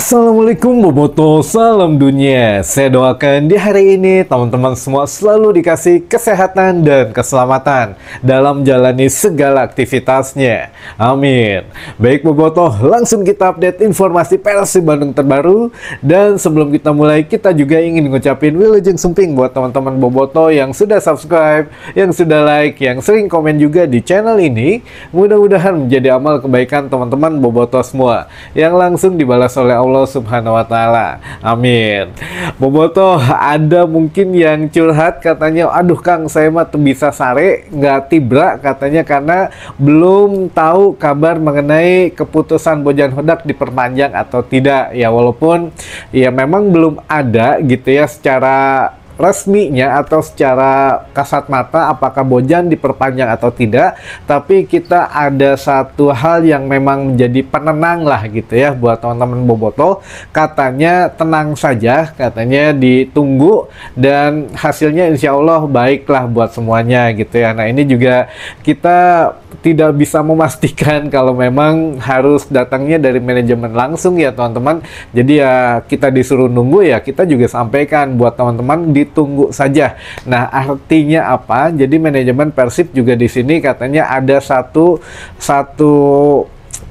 Assalamualaikum Boboto, salam dunia. Saya doakan di hari ini teman-teman semua selalu dikasih kesehatan dan keselamatan dalam jalani segala aktivitasnya. Amin. Baik Boboto, langsung kita update informasi Persib Bandung terbaru. Dan sebelum kita mulai, kita juga ingin ngucapin Wilujeng Sumping buat teman-teman Boboto yang sudah subscribe, yang sudah like, yang sering komen juga di channel ini. Mudah-mudahan menjadi amal kebaikan teman-teman Boboto semua yang langsung dibalas oleh Allah Subhanahu wa Ta'ala. Amin. Boboto, ada mungkin yang curhat katanya, aduh Kang, saya mah bisa sare nggak tibra katanya karena belum tahu kabar mengenai keputusan Bojan Hodak diperpanjang atau tidak. Ya walaupun ya memang belum ada gitu ya secara resminya atau secara kasat mata apakah Bojan diperpanjang atau tidak, tapi kita ada satu hal yang memang menjadi penenang lah gitu ya buat teman-teman Boboto. Katanya tenang saja, katanya ditunggu dan hasilnya insya Allah baiklah buat semuanya gitu ya. Nah ini juga kita tidak bisa memastikan kalau memang harus datangnya dari manajemen langsung ya teman-teman. Jadi ya kita disuruh nunggu, ya kita juga sampaikan buat teman-teman ditunggu saja. Nah artinya apa? Jadi manajemen Persib juga di sini katanya ada satu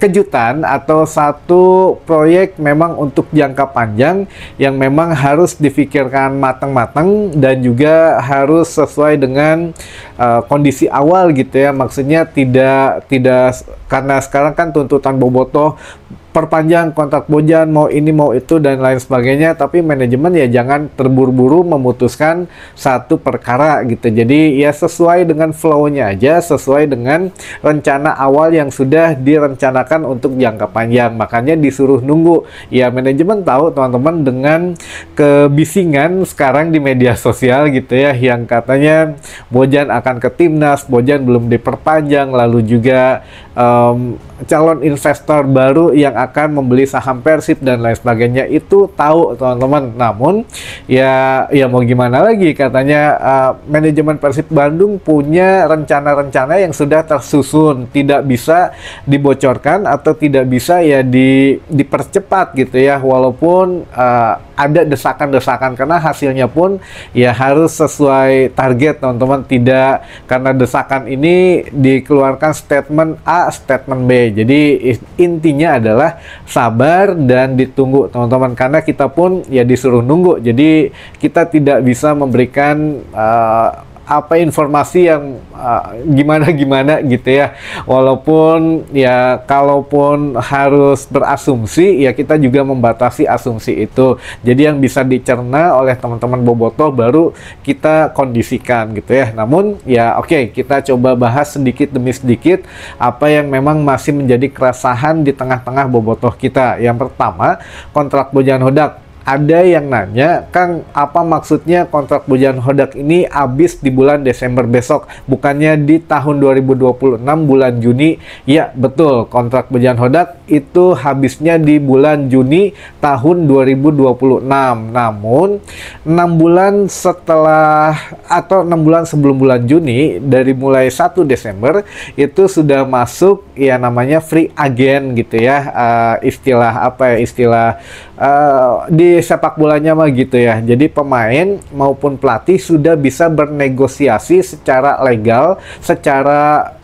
kejutan atau satu proyek memang untuk jangka panjang yang memang harus difikirkan matang-matang dan juga harus sesuai dengan kondisi awal gitu ya. Maksudnya tidak karena sekarang kan tuntutan Boboto perpanjang kontrak Bojan, mau ini mau itu dan lain sebagainya, tapi manajemen ya jangan terburu-buru memutuskan satu perkara gitu. Jadi ya sesuai dengan flow-nya aja, sesuai dengan rencana awal yang sudah direncanakan untuk jangka panjang. Makanya disuruh nunggu. Ya manajemen tahu teman-teman dengan kebisingan sekarang di media sosial gitu ya, yang katanya Bojan akan ke timnas, Bojan belum diperpanjang, lalu juga calon investor baru yang akan membeli saham Persib dan lain sebagainya itu tahu teman-teman. Namun ya mau gimana lagi, katanya manajemen Persib Bandung punya rencana-rencana yang sudah tersusun, tidak bisa dibocorkan atau tidak bisa ya dipercepat gitu ya, walaupun ada desakan-desakan karena hasilnya pun ya harus sesuai target teman-teman, tidak karena desakan ini dikeluarkan statement A statement B. Jadi intinya adalah sabar dan ditunggu teman-teman, karena kita pun ya disuruh nunggu. Jadi kita tidak bisa memberikan informasi yang gimana gitu ya. Walaupun ya kalaupun harus berasumsi ya kita juga membatasi asumsi itu. Jadi yang bisa dicerna oleh teman-teman Boboto baru kita kondisikan gitu ya. Namun ya oke, kita coba bahas sedikit demi sedikit apa yang memang masih menjadi keresahan di tengah-tengah Bobotoh kita. Yang pertama, kontrak Bojan Hodak. Ada yang nanya, Kang, apa maksudnya kontrak Bojan Hodak ini habis di bulan Desember besok, bukannya di tahun 2026 bulan Juni? Ya, betul. Kontrak Bojan Hodak itu habisnya di bulan Juni tahun 2026. Namun, 6 bulan setelah atau 6 bulan sebelum bulan Juni, dari mulai 1 Desember itu sudah masuk ya namanya free agent gitu ya. Istilah di sepak bolanya mah gitu ya. Jadi pemain maupun pelatih sudah bisa bernegosiasi secara legal, secara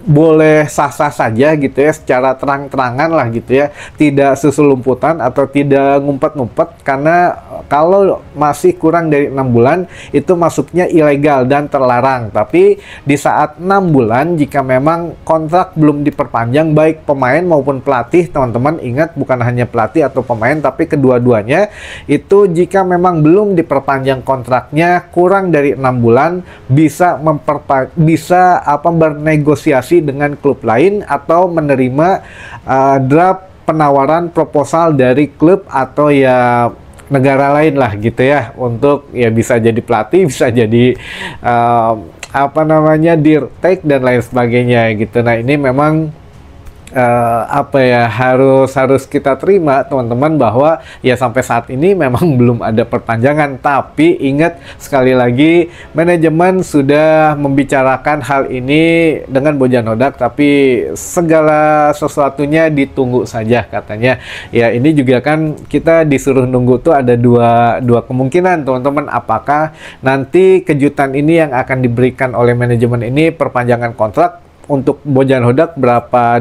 boleh sah-sah saja gitu ya, secara terang-terangan lah gitu ya, tidak susulumputan atau tidak ngumpet-ngumpet, karena kalau masih kurang dari 6 bulan itu masuknya ilegal dan terlarang. Tapi di saat 6 bulan jika memang kontrak belum diperpanjang, baik pemain maupun pelatih, teman-teman ingat bukan hanya pelatih atau pemain tapi kedua-duanya itu, jika memang belum diperpanjang kontraknya kurang dari 6 bulan bisa bernegosiasi dengan klub lain atau menerima draft penawaran proposal dari klub atau ya negara lain lah gitu ya, untuk ya bisa jadi pelatih, bisa jadi dirtek dan lain sebagainya gitu. Nah ini memang apa ya, harus kita terima teman-teman, bahwa ya sampai saat ini memang belum ada perpanjangan. Tapi ingat sekali lagi, manajemen sudah membicarakan hal ini dengan Bojanodak, tapi segala sesuatunya ditunggu saja katanya. Ya ini juga kan kita disuruh nunggu tuh ada dua kemungkinan teman-teman. Apakah nanti kejutan ini yang akan diberikan oleh manajemen ini perpanjangan kontrak untuk Bojanodak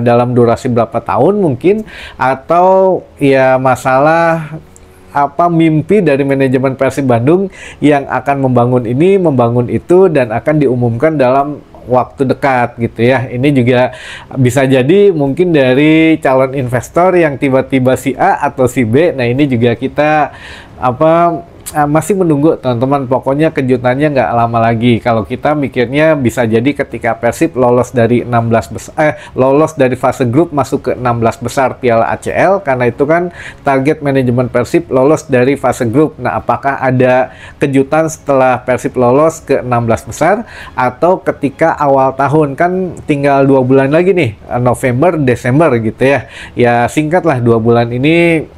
dalam durasi berapa tahun mungkin, atau ya masalah apa mimpi dari manajemen Persib Bandung yang akan membangun ini, membangun itu, dan akan diumumkan dalam waktu dekat gitu ya. Ini juga bisa jadi mungkin dari calon investor yang tiba-tiba si A atau si B. Nah ini juga kita masih menunggu teman-teman. Pokoknya kejutannya nggak lama lagi. Kalau kita mikirnya bisa jadi ketika Persib lolos dari lolos dari fase grup masuk ke 16 besar Piala ACL, karena itu kan target manajemen Persib lolos dari fase grup. Nah, apakah ada kejutan setelah Persib lolos ke 16 besar, atau ketika awal tahun, kan tinggal 2 bulan lagi nih, November, Desember gitu ya. Ya singkatlah 2 bulan ini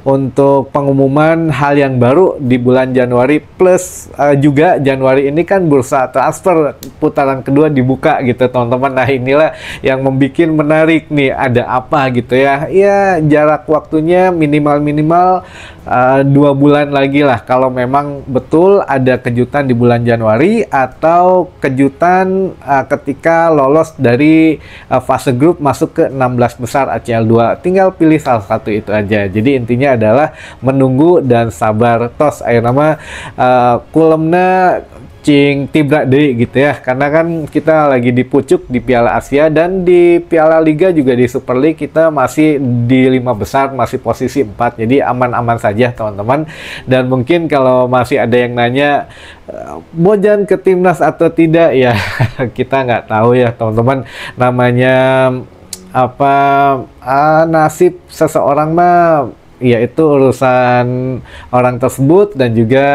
untuk pengumuman hal yang baru di bulan Januari, plus juga Januari ini kan bursa transfer putaran kedua dibuka gitu teman-teman. Nah inilah yang membuat menarik nih, ada apa gitu ya. Ya jarak waktunya minimal 2 bulan lagi lah, kalau memang betul ada kejutan di bulan Januari, atau kejutan ketika lolos dari fase grup masuk ke 16 besar ACL 2. Tinggal pilih salah satu itu aja. Jadi intinya adalah menunggu dan sabar. Tos ayo nama kulemna cing tibra deui gitu ya, karena kan kita lagi di pucuk di Piala Asia, dan di Piala Liga juga di Super League kita masih di 5 besar, masih posisi 4, jadi aman-aman saja teman-teman. Dan mungkin kalau masih ada yang nanya Bojan ke timnas atau tidak, ya kita nggak tahu ya teman-teman. Namanya nasib seseorang mah ya itu urusan orang tersebut dan juga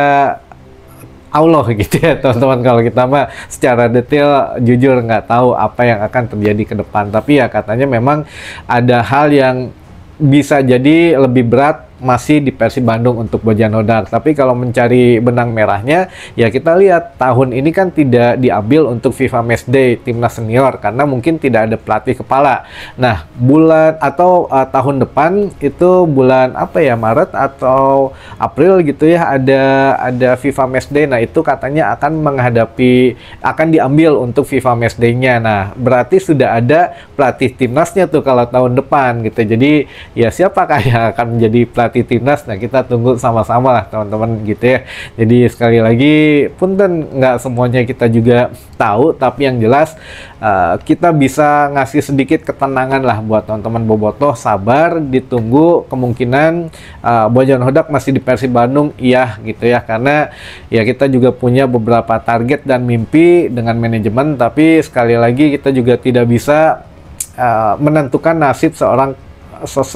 Allah gitu ya teman-teman. Kalau kita mah secara detail jujur nggak tahu apa yang akan terjadi ke depan, tapi ya katanya memang ada hal yang bisa jadi lebih berat masih di Persib Bandung untuk Bojanodak. Tapi kalau mencari benang merahnya, ya kita lihat tahun ini kan tidak diambil untuk FIFA Matchday timnas senior karena mungkin tidak ada pelatih kepala. Nah, bulan atau tahun depan itu bulan apa ya, Maret atau April gitu ya, ada FIFA Matchday. Nah, itu katanya akan diambil untuk FIFA Matchday-nya. Nah, berarti sudah ada pelatih timnasnya tuh kalau tahun depan gitu. Jadi, ya siapakah yang akan menjadi pelatih timnas? Nah kita tunggu sama-sama lah teman-teman gitu ya. Jadi sekali lagi punten nggak semuanya kita juga tahu, tapi yang jelas kita bisa ngasih sedikit ketenangan lah buat teman-teman bobotoh. Sabar, ditunggu. Kemungkinan Bojanodak masih di Persib Bandung, iya gitu ya, karena ya kita juga punya beberapa target dan mimpi dengan manajemen. Tapi sekali lagi kita juga tidak bisa menentukan nasib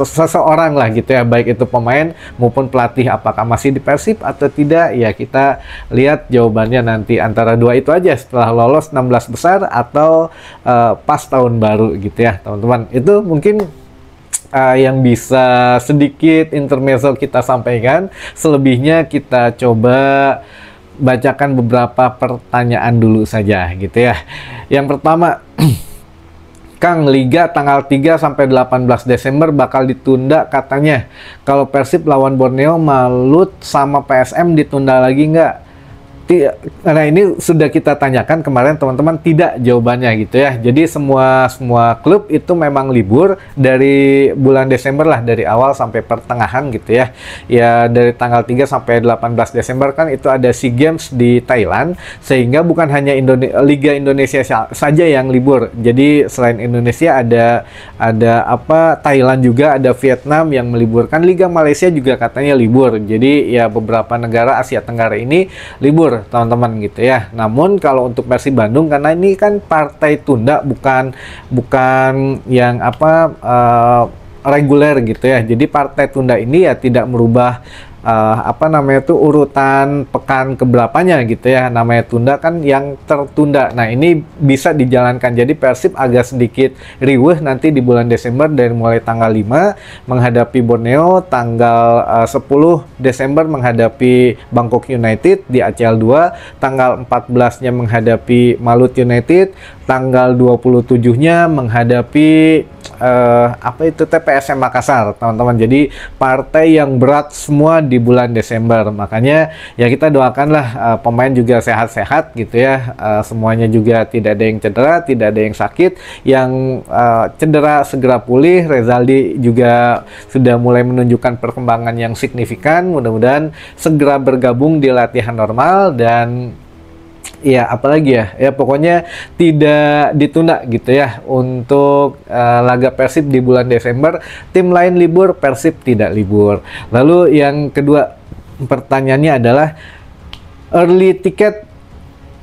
seseorang lah gitu ya, baik itu pemain maupun pelatih, apakah masih di Persib atau tidak. Ya kita lihat jawabannya nanti antara dua itu aja, setelah lolos 16 besar atau pas tahun baru gitu ya teman-teman. Itu mungkin yang bisa sedikit intermezzo kita sampaikan. Selebihnya kita coba bacakan beberapa pertanyaan dulu saja gitu ya. Yang pertama, Kang, Liga tanggal 3 sampai 18 Desember bakal ditunda katanya. Kalau Persib lawan Borneo, Malut sama PSM ditunda lagi nggak? Nah ini sudah kita tanyakan kemarin teman-teman, tidak jawabannya gitu ya. Jadi semua klub itu memang libur dari bulan Desember lah, dari awal sampai pertengahan gitu ya. Ya dari tanggal 3 sampai 18 Desember kan itu ada SEA Games di Thailand, sehingga bukan hanya Liga Indonesia saja yang libur. Jadi selain Indonesia ada Thailand juga, ada Vietnam yang meliburkan, Liga Malaysia juga katanya libur. Jadi ya beberapa negara Asia Tenggara ini libur teman-teman gitu ya. Namun kalau untuk Persib Bandung, karena ini kan partai tunda, bukan yang reguler gitu ya. Jadi partai tunda ini ya tidak merubah apa namanya tuh urutan pekan keberapanya gitu ya, namanya tunda kan yang tertunda. Nah ini bisa dijalankan, jadi Persib agak sedikit riweh nanti di bulan Desember dari mulai tanggal 5 menghadapi Borneo, tanggal 10 Desember menghadapi Bangkok United di ACL 2, tanggal 14-nya menghadapi Malut United, tanggal 27-nya menghadapi apa itu TPSM Makassar, teman-teman. Jadi partai yang berat semua di bulan Desember. Makanya ya kita doakanlah pemain juga sehat-sehat gitu ya. Semuanya juga tidak ada yang cedera, tidak ada yang sakit. Yang cedera segera pulih. Rezaldi juga sudah mulai menunjukkan perkembangan yang signifikan. Mudah-mudahan segera bergabung di latihan normal dan ya apalagi ya pokoknya tidak ditunda gitu ya untuk laga Persib di bulan Desember. Tim lain libur, Persib tidak libur. Lalu yang kedua pertanyaannya adalah early tiket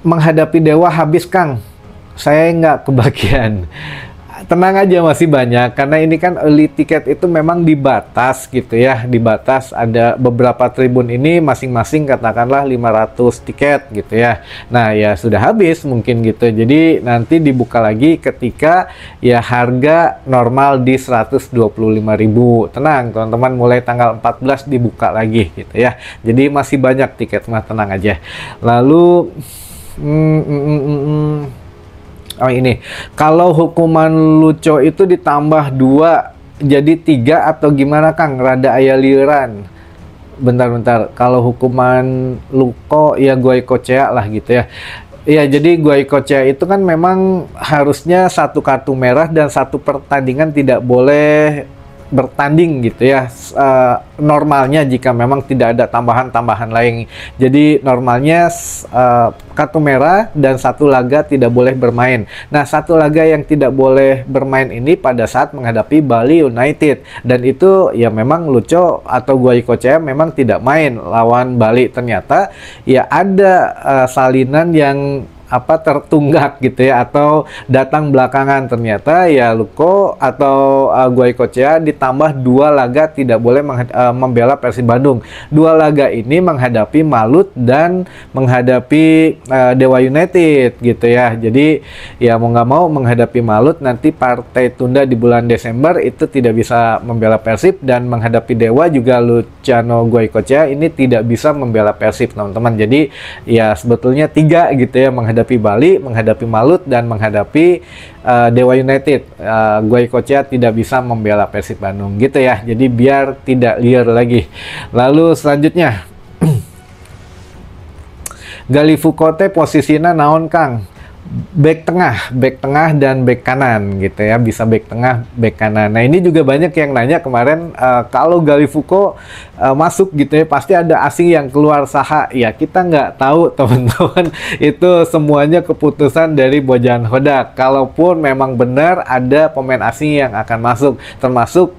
menghadapi Dewa habis Kang, saya nggak kebagian. Tenang aja, masih banyak, karena ini kan early tiket itu memang dibatas gitu ya, dibatas. Ada beberapa tribun ini masing-masing katakanlah 500 tiket gitu ya. Nah ya sudah habis mungkin gitu, jadi nanti dibuka lagi ketika ya harga normal di 125.000. Tenang teman-teman, mulai tanggal 14 dibuka lagi gitu ya, jadi masih banyak tiket mah, tenang aja. Lalu oh ini, kalau hukuman Luco itu ditambah 2 jadi 3 atau gimana Kang? Rada aya liuran. Bentar-bentar, kalau hukuman Luko ya Goikocea lah gitu ya. Iya, jadi Goikocea itu kan memang harusnya 1 kartu merah dan 1 pertandingan tidak boleh bertanding gitu ya. Normalnya jika memang tidak ada tambahan-tambahan lain, jadi normalnya kartu merah dan 1 laga tidak boleh bermain. Nah 1 laga yang tidak boleh bermain ini pada saat menghadapi Bali United, dan itu ya memang Luco atau Goikocea memang tidak main lawan Bali. Ternyata ya ada salinan yang tertunggak gitu ya, atau datang belakangan. Ternyata ya Luko atau Goikocea ditambah 2 laga tidak boleh membela Persib Bandung. 2 laga ini menghadapi Malut dan menghadapi Dewa United gitu ya. Jadi ya mau nggak mau menghadapi Malut, nanti partai tunda di bulan Desember itu tidak bisa membela Persib, dan menghadapi Dewa juga Luciano Goikocea ini tidak bisa membela Persib teman-teman. Jadi ya sebetulnya 3 gitu ya, menghadapi Bali, menghadapi Malut, dan menghadapi Dewa United. Goikocea tidak bisa membela Persib Bandung gitu ya, jadi biar tidak liar lagi. Lalu selanjutnya Gali Fukote posisinya naon Kang? Back tengah dan back kanan gitu ya, bisa back tengah, back kanan. Nah ini juga banyak yang nanya kemarin, kalau Gali Fuko masuk gitu ya, pasti ada asing yang keluar saha. Ya kita nggak tahu teman-teman, itu semuanya keputusan dari Bojan Hodak. Kalaupun memang benar ada pemain asing yang akan masuk, termasuk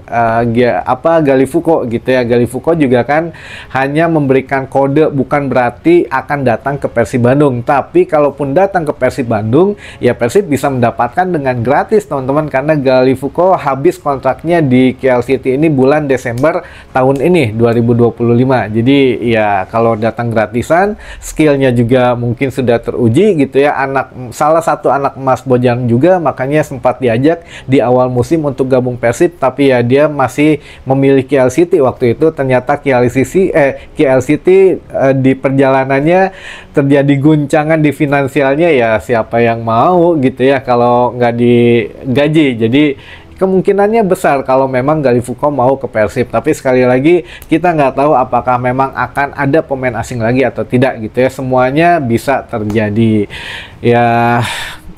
Gali Fuko gitu ya. Gali Fuko juga kan hanya memberikan kode, bukan berarti akan datang ke Persib Bandung. Tapi kalaupun datang ke Persib Bandung, ya Persib bisa mendapatkan dengan gratis teman-teman, karena Gali Fuko habis kontraknya di KL City ini bulan Desember tahun ini 2025. Jadi ya kalau datang gratisan, skillnya juga mungkin sudah teruji gitu ya. Salah satu anak emas Bojan juga, makanya sempat diajak di awal musim untuk gabung Persib, tapi ya dia masih memilih KL City waktu itu. Ternyata KL City di perjalanannya terjadi guncangan di finansialnya, ya siapa yang mau gitu ya kalau nggak digaji. Jadi kemungkinannya besar kalau memang Gali Fuko mau ke Persib. Tapi sekali lagi kita nggak tahu apakah memang akan ada pemain asing lagi atau tidak gitu ya. Semuanya bisa terjadi.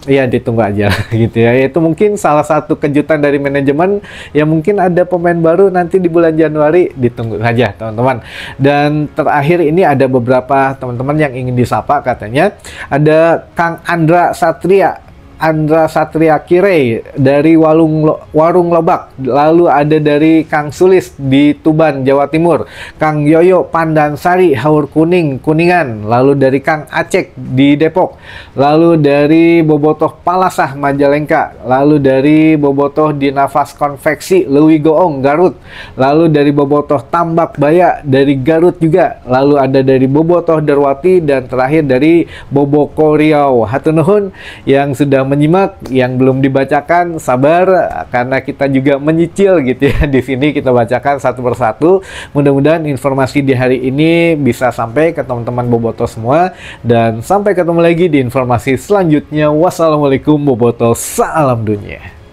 Ya ditunggu aja gitu ya. Itu mungkin salah satu kejutan dari manajemen, ya mungkin ada pemain baru nanti di bulan Januari, ditunggu saja teman-teman. Dan terakhir ini ada beberapa teman-teman yang ingin disapa, katanya ada Kang Andra Satria. Andra Satria Kire dari Warung Lobak, lalu ada dari Kang Sulis di Tuban, Jawa Timur, Kang Yoyo Pandansari, Haur Kuning, Kuningan, lalu dari Kang Acek di Depok, lalu dari Bobotoh Palasah, Majalengka, lalu dari Bobotoh di Nafas Konveksi, Lewi Goong, Garut, lalu dari Bobotoh Tambak Baya dari Garut juga, lalu ada dari Bobotoh Darwati, dan terakhir dari Boboko Riau. Hatur nuhun yang sudah menyimak, yang belum dibacakan sabar karena kita juga menyicil gitu ya. Di sini kita bacakan satu persatu. Mudah-mudahan informasi di hari ini bisa sampai ke teman-teman Boboto semua, dan sampai ketemu lagi di informasi selanjutnya. Wassalamualaikum Boboto, salam dunia.